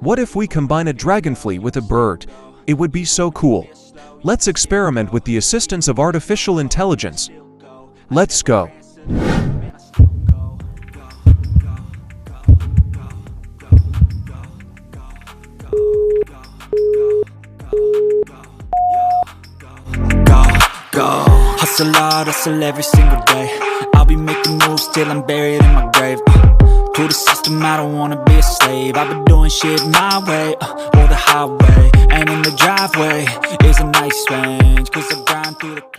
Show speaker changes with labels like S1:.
S1: What if we combine a dragonfly with a bird? It would be so cool. Let's experiment with the assistance of artificial intelligence. Let's go.
S2: Go, hustle hard, hustle every single day. I'll be making moves till I'm buried in my grave. To the system, I don't wanna be a slave. I've been doing shit my way, or the highway. And in the driveway is a nice range, 'cause I grind through the clouds.